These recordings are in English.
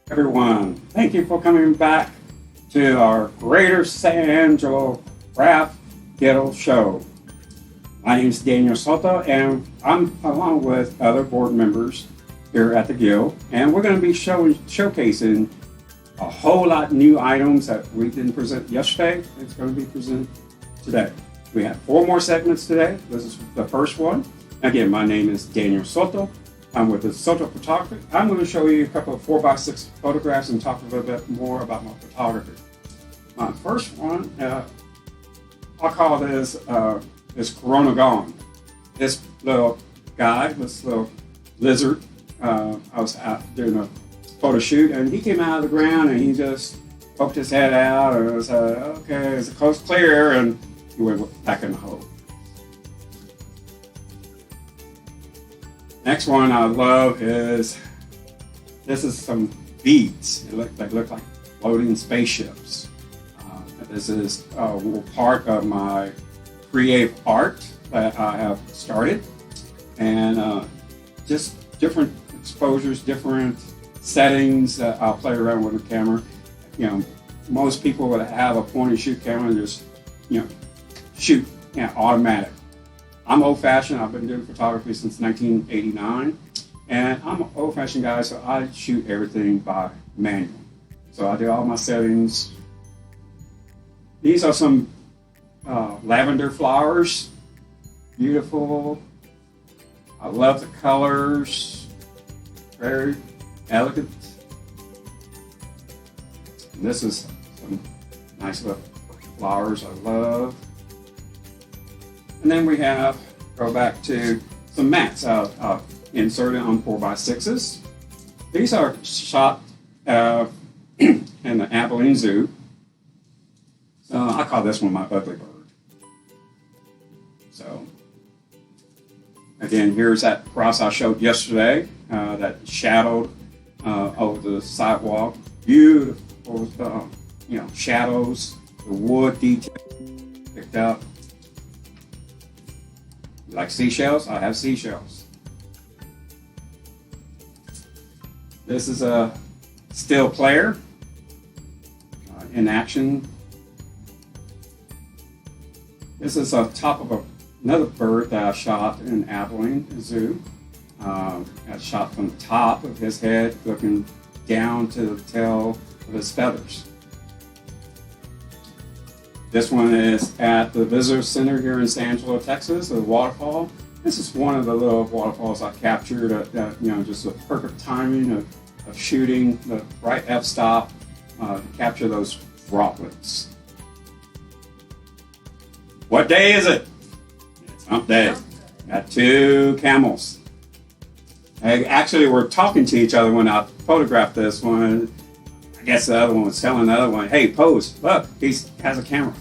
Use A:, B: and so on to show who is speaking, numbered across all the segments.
A: Everyone, thank you for coming back to our Greater San Angelo Craft Ghetto Show. My name is Daniel Soto, and I'm along with other board members here at the Guild, and we're going to be showcasing a whole lot of new items that we didn't present yesterday. It's going to be presented today. We have 4 more segments today. This is the first one. Again, my name is Daniel Soto. I'm with the Soto Photography. I'm going to show you a couple of 4x6 photographs and talk a little bit more about my photography. My first one, I'll call this Corona Gone. This little guy, this little lizard, I was out doing a photo shoot, and he came out of the ground and he just poked his head out, and I was okay, it's a coast clear, and he went back in the hole. Next one I love is, this is some beads. They look like floating spaceships. This is part of my creative art that I have started, and just different exposures, different settings that I'll play around with the camera. You know, most people would have a point and shoot camera and just, shoot, automatic. I'm old-fashioned. I've been doing photography since 1989, and I'm an old-fashioned guy, so I shoot everything by manual. So I do all my settings. These are some lavender flowers. Beautiful. I love the colors. Very elegant. And this is some nice little flowers I love. And then we go back to some mats inserted on 4x6s. These are shot in the Abilene Zoo. I call this one my ugly bird. So, again, here's that cross I showed yesterday that shadowed over the sidewalk. Beautiful, shadows, the wood detail picked up. Like seashells? I have seashells. This is a still player in action. This is on top of another bird that I shot in Abilene Zoo. I shot from the top of his head, looking down to the tail of his feathers. This one is at the Visitor Center here in San Angelo, Texas, a waterfall. This is one of the little waterfalls I captured at just the perfect timing of shooting the right f-stop to capture those droplets. What day is it? It's hump day. Got 2 camels. Actually, we're talking to each other when I photographed this one. I guess the other one was telling the other one, hey, pose, look, he has a camera.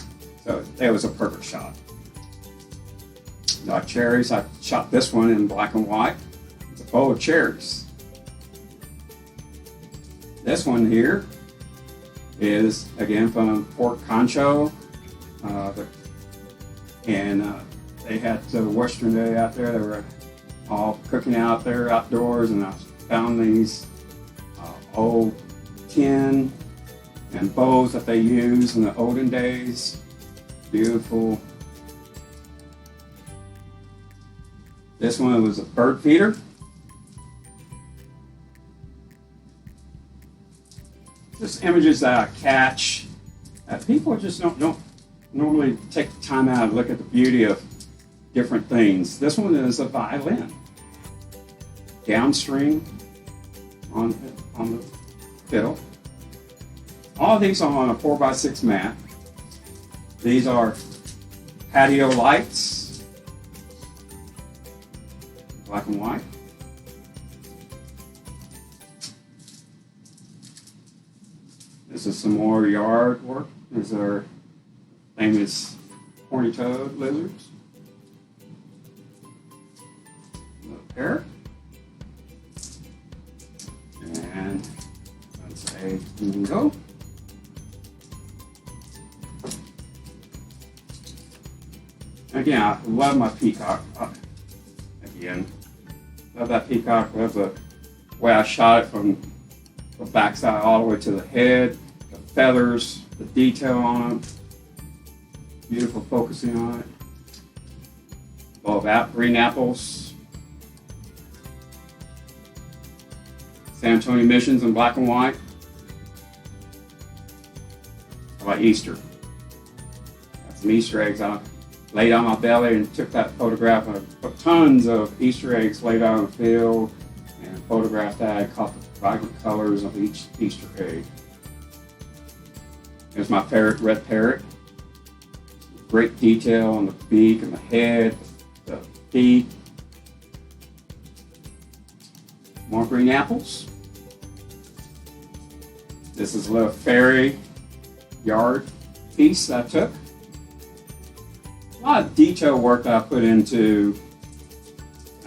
A: So it was a perfect shot. Like cherries, I shot this one in black and white. It's a bowl of cherries. This one here is, again, from Port Concho. They had the Western Day out there. They were all cooking out there outdoors, and I found these old tin and bowls that they used in the olden days. Beautiful. This one was a bird feeder. Just images that I catch that people just don't normally take the time out to look at the beauty of different things. This one is a violin. Downstream on the fiddle. All these are on a 4x6 mat. These are patio lights, black and white. This is some more yard work. These are famous horny-toed lizards. Another pair. And that's a flamingo. Again, I love my peacock. Again, love that peacock. Love the way I shot it from the backside all the way to the head, the feathers, the detail on it. Beautiful focusing on it. Green apples. San Antonio missions in black and white. How about Easter? Got some Easter eggs on. Laid on my belly and took that photograph. I put tons of Easter eggs laid out on the field and photographed that. I caught the vibrant colors of each Easter egg. Here's my red parrot. Great detail on the beak and the head, the feet. More green apples. This is a little fairy yard piece I took. A lot of detail work that I put into.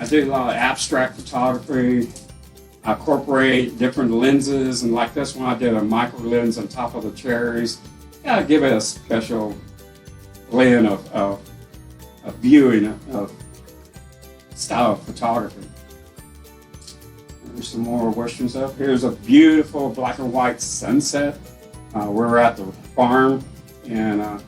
A: I do a lot of abstract photography. I incorporate different lenses, and like this one, I did a micro lens on top of the cherries. Gotta give it a special blend of viewing of style of photography. There's some more Western stuff. Here's a beautiful black and white sunset. We're at the farm, and I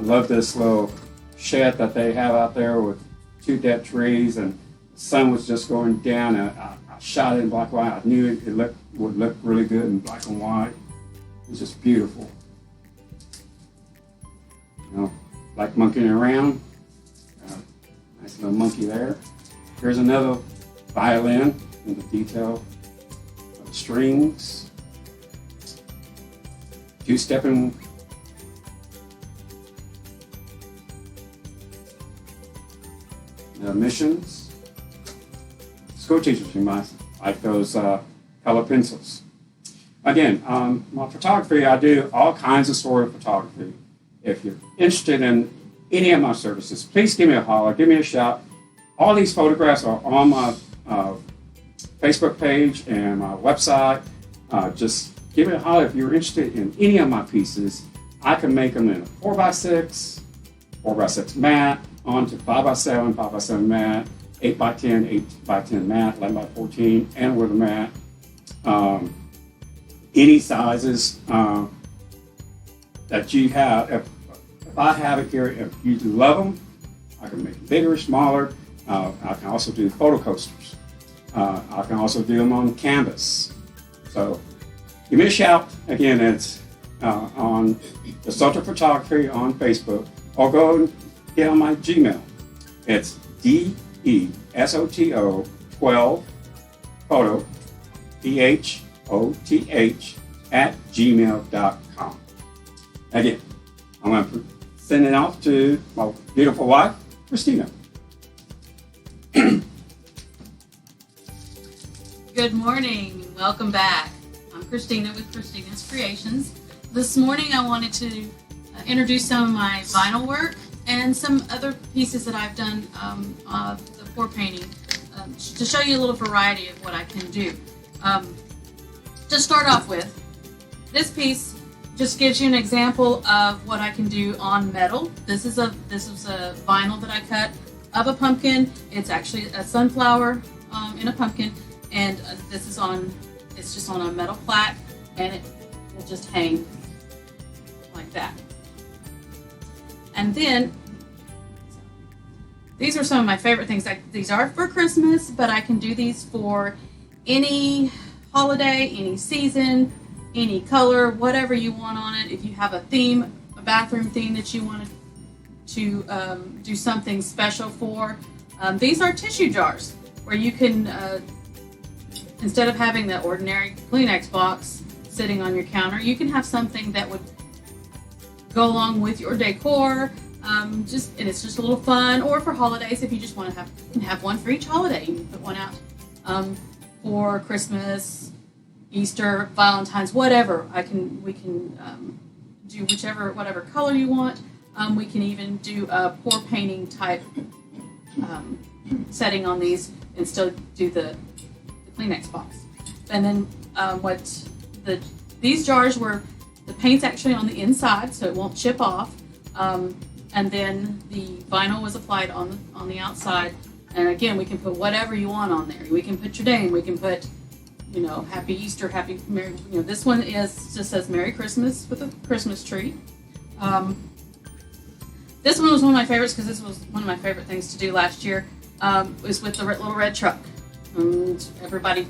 A: love this little shed that they have out there with 2 dead trees, and the sun was just going down, and I shot it in black and white. I knew it would look really good in black and white. It's just beautiful. Like monkeying around. Nice little monkey there. Here's another violin in the detail of the strings. 2-stepping. Missions. School teachers, you might like those color pencils. Again, my photography, I do all kinds of sort of photography. If you're interested in any of my services, please give me a holler, give me a shout. All these photographs are on my Facebook page and my website. Just give me a holler if you're interested in any of my pieces. I can make them in a 4x6, 4x6 matte, onto 5x7, 5x7 matte, 8x10, 8x10 matte, 11x14, and with a matte. Any sizes that you have. If I have it here, if you love them, I can make them bigger, smaller. I can also do photo coasters. I can also do them on canvas. So give me a shout. Again, it's on the Soto Photography on Facebook, or go and get on my Gmail. It's DESOTO 12 photo PHOTH @gmail.com. Again, I'm going to send it off to my beautiful wife, Kristina.
B: Good morning. Welcome back. I'm Kristina with Kristina's Creations. This morning I wanted to introduce some of my vinyl work and some other pieces that I've done the pour painting to show you a little variety of what I can do. To start off with, this piece just gives you an example of what I can do on metal. This is a vinyl that I cut of a pumpkin. It's actually a sunflower in a pumpkin, and it's just on a metal plaque, and it will just hang like that. And then these are some of my favorite things. These are for Christmas, but I can do these for any holiday, any season, any color, whatever you want on it. If you have a theme, a bathroom theme that you want to do something special for, these are tissue jars where you can, instead of having the ordinary Kleenex box sitting on your counter, you can have something that would go along with your decor. And it's just a little fun, or for holidays, if you just want to have one for each holiday. You can put one out for Christmas, Easter, Valentine's, whatever. We can do whatever color you want. We can even do a pour painting type setting on these and still do the Kleenex box. And then these jars were, the paint's actually on the inside, so it won't chip off. And then the vinyl was applied on the outside. And again, we can put whatever you want on there. We can put your name. We can put Happy Easter, Happy Merry. This one just says Merry Christmas with a Christmas tree. This one was one of my favorites because this was one of my favorite things to do last year. Was with the little red truck. And everybody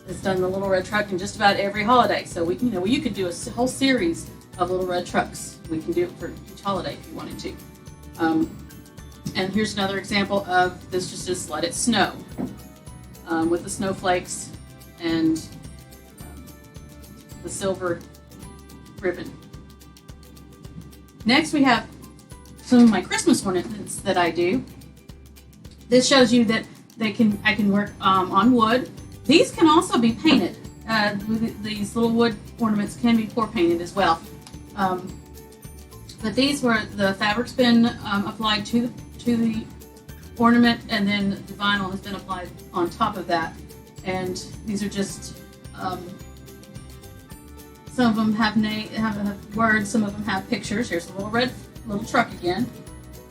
B: has done the little red truck in just about every holiday. So you could do a whole series of little red trucks. We can do it for each holiday if you wanted to. And here's another example of this. Just let it snow with the snowflakes and the silver ribbon. Next, we have some of my Christmas ornaments that I do. This shows you that I can work on wood. These can also be painted. These little wood ornaments can be pour painted as well. But these were the fabric's been applied to the ornament, and then the vinyl has been applied on top of that. And these are just some of them have words, some of them have pictures. Here's the little truck again.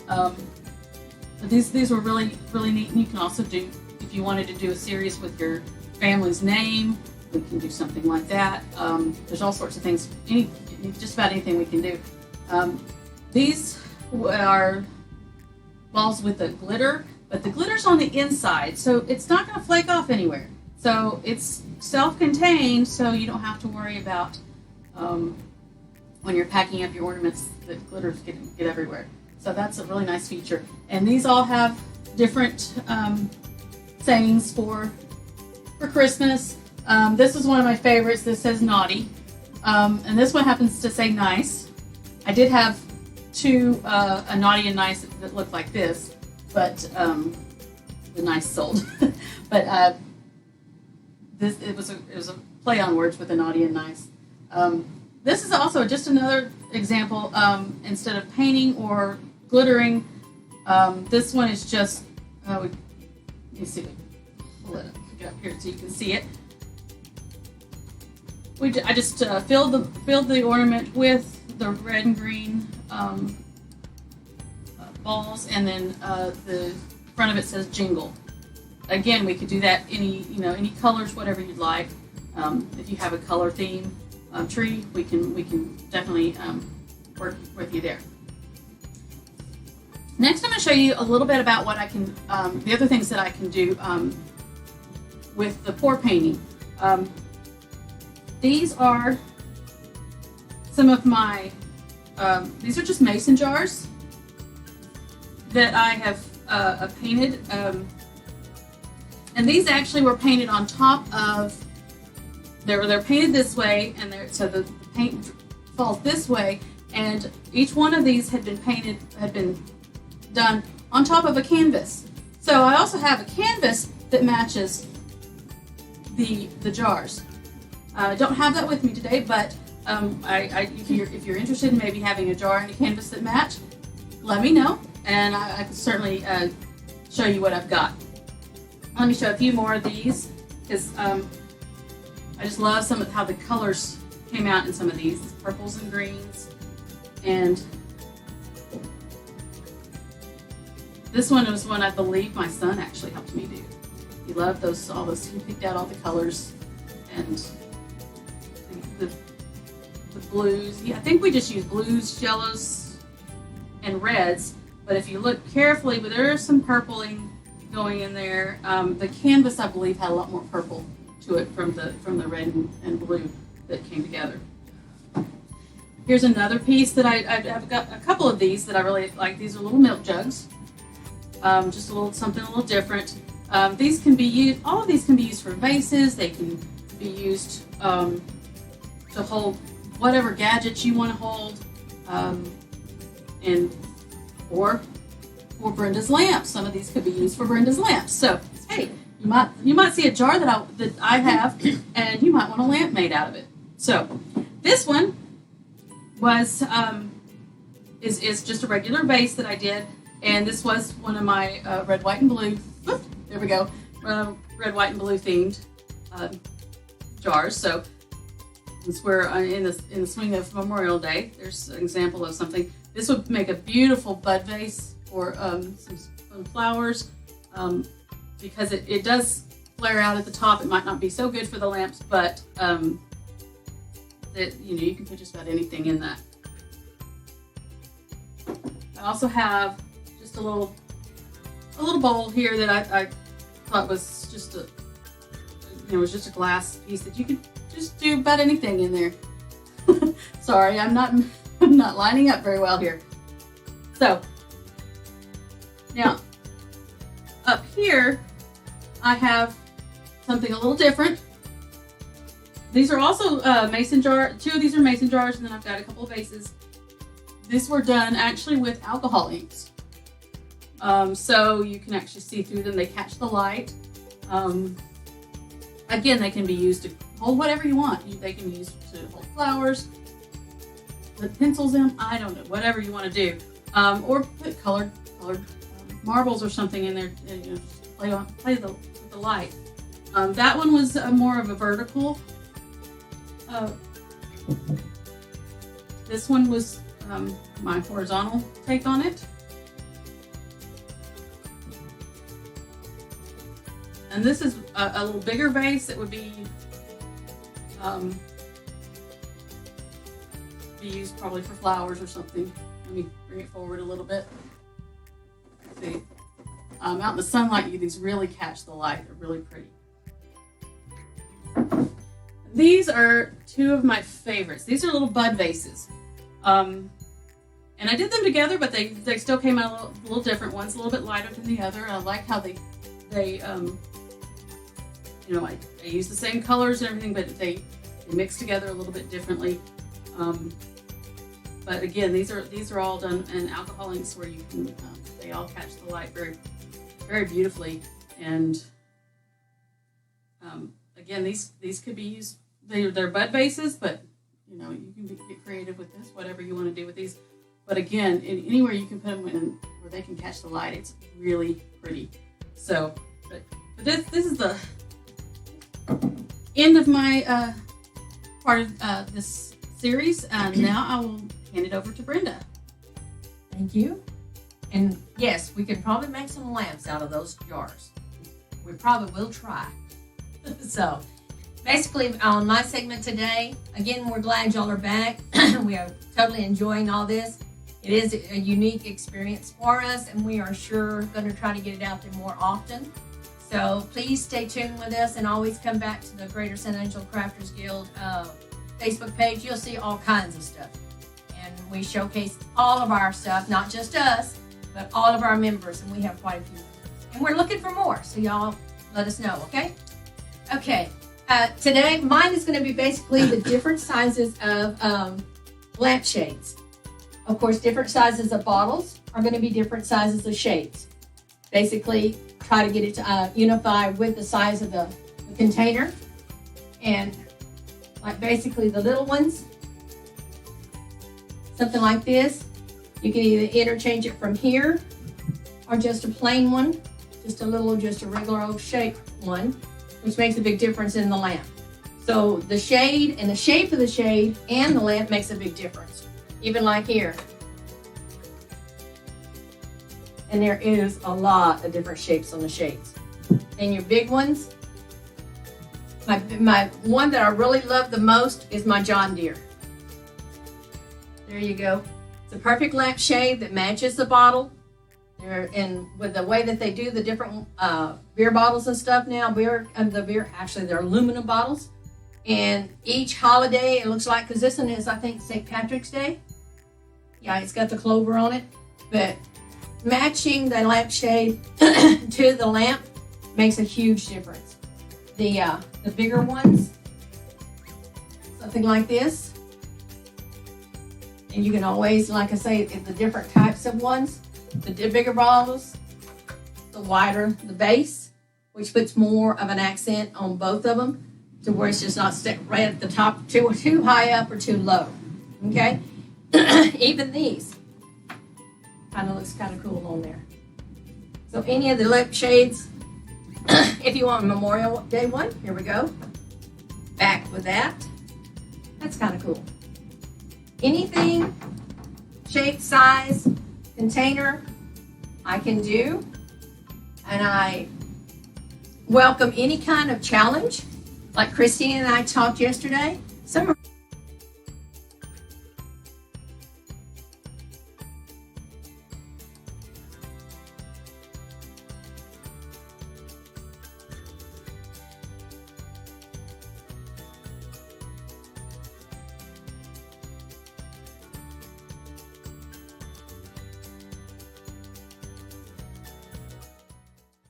B: But these were really neat, and you can also do, if you wanted to do a series with your family's name, we can do something like that. There's all sorts of things, just about anything we can do. These are balls with the glitter, but the glitter's on the inside, so it's not going to flake off anywhere. So it's self-contained, so you don't have to worry about when you're packing up your ornaments, the glitter's get everywhere. So that's a really nice feature. And these all have different sayings for Christmas. This is one of my favorites. This says naughty. And this one happens to say nice. I did have two, a naughty and nice that looked like this, but the nice sold. But it was a play on words with the naughty and nice. This is also just another example. Instead of painting or glittering, this one is just. Let me see. We'll let it get up here so you can see it. I just filled the ornament with the red and green balls, and then the front of it says jingle. Again, we could do that any colors, whatever you'd like. If you have a color theme tree, we can definitely work with you there. Next, I'm going to show you a little bit about what I can, the other things that I can do with the pour painting. These are some of my, these are just mason jars that I have painted. And these actually were painted on top of, they're painted this way, and so the paint falls this way, and each one of these had been done on top of a canvas. So I also have a canvas that matches the jars. I don't have that with me today, but if you're interested in maybe having a jar and a canvas that match, let me know, and I can certainly show you what I've got. Let me show a few more of these, because I just love some of how the colors came out in some of these purples and greens. And this one was one I believe my son actually helped me do. He loved all those. He picked out all the colors and the blues. Yeah, I think we just used blues, yellows, and reds. But if you look carefully, there is some purpling going in there. The canvas, I believe, had a lot more purple to it from the red and blue that came together. Here's another piece that I've got a couple of these that I really like. These are little milk jugs. Just something a little different. These can be used. All of these can be used for vases. They can be used to hold whatever gadgets you want to hold, or for Brenda's lamps. Some of these could be used for Brenda's lamps. So hey, you might see a jar that I have, and you might want a lamp made out of it. So this one was is just a regular vase that I did, and this was one of my red, white, and blue. There we go, red, white, and blue themed jars. So since we're in the swing of Memorial Day, there's an example of something. This would make a beautiful bud vase or some flowers, because it does flare out at the top. It might not be so good for the lamps, but you can put just about anything in that. I also have just a little bowl here that I thought was just a glass piece that you could just do about anything in there. Sorry, I'm not lining up very well here. So now up here I have something a little different. These are also mason jar. 2 of these are mason jars, and then I've got a couple of vases. These were done actually with alcohol inks. So you can actually see through them. They catch the light. Again, they can be used to hold whatever you want. They can be used to hold flowers, put pencils in, I don't know, whatever you want to do. Or put colored marbles or something in there, just play with the light. That one was more of a vertical. This one was my horizontal take on it. And this is a little bigger vase. It would be used probably for flowers or something. Let me bring it forward a little bit. See, out in the sunlight, these really catch the light. They're really pretty. These are 2 of my favorites. These are little bud vases. And I did them together, but they still came out a little different. One's a little bit lighter than the other. I like how they I use the same colors and everything, but they mix together a little bit differently. But again, these are all done in alcohol inks where you can they all catch the light very, very beautifully. And again, these could be used. They're bud vases, but you can get creative with this, whatever you want to do with these. But again, anywhere you can put them in where they can catch the light, it's really pretty. So, but this is the end of my part of this series, and now I will hand it over to Brenda.
C: Thank you. And yes, we could probably make some lamps out of those jars. We probably will try. So basically on my segment today, again, we're glad y'all are back. We are totally enjoying all this. It is a unique experience for us, and we are sure going to try to get it out there more often. So please stay tuned with us and always come back to the Greater San Angelo Crafters Guild Facebook page. You'll see all kinds of stuff. And we showcase all of our stuff, not just us, but all of our members, and we have quite a few. And we're looking for more, so y'all let us know, okay? Okay, today mine is going to be basically the different sizes of lampshades. Of course, different sizes of bottles are going to be different sizes of shades. Basically, try to get it to unify with the size of the container. And like basically the little ones, something like this, you can either interchange it from here or just a plain one, just a regular old shape one, which makes a big difference in the lamp. So the shade and the shape of the shade and the lamp makes a big difference. Even like here. And there is a lot of different shapes on the shades. And your big ones, my one that I really love the most is my John Deere. There you go. It's a perfect lamp shade that matches the bottle. And with the way that they do the different beer bottles and stuff now, actually they're aluminum bottles. And each holiday, it looks like, because this one is, I think, St. Patrick's Day. Yeah, it's got the clover on it. But matching the lampshade to the lamp makes a huge difference. The bigger ones, something like this. And you can always, like I say, the different types of ones. The bigger bottles, the wider the base, which puts more of an accent on both of them to where it's just not stuck right at the top, too high up or too low. Okay? Even these kind of looks kind of cool on there. So any of the lip shades, if you want a Memorial Day one, here we go. Back with that. That's kind of cool. Anything, shape, size, container, I can do. And welcome any kind of challenge, like Kristina and I talked yesterday. Some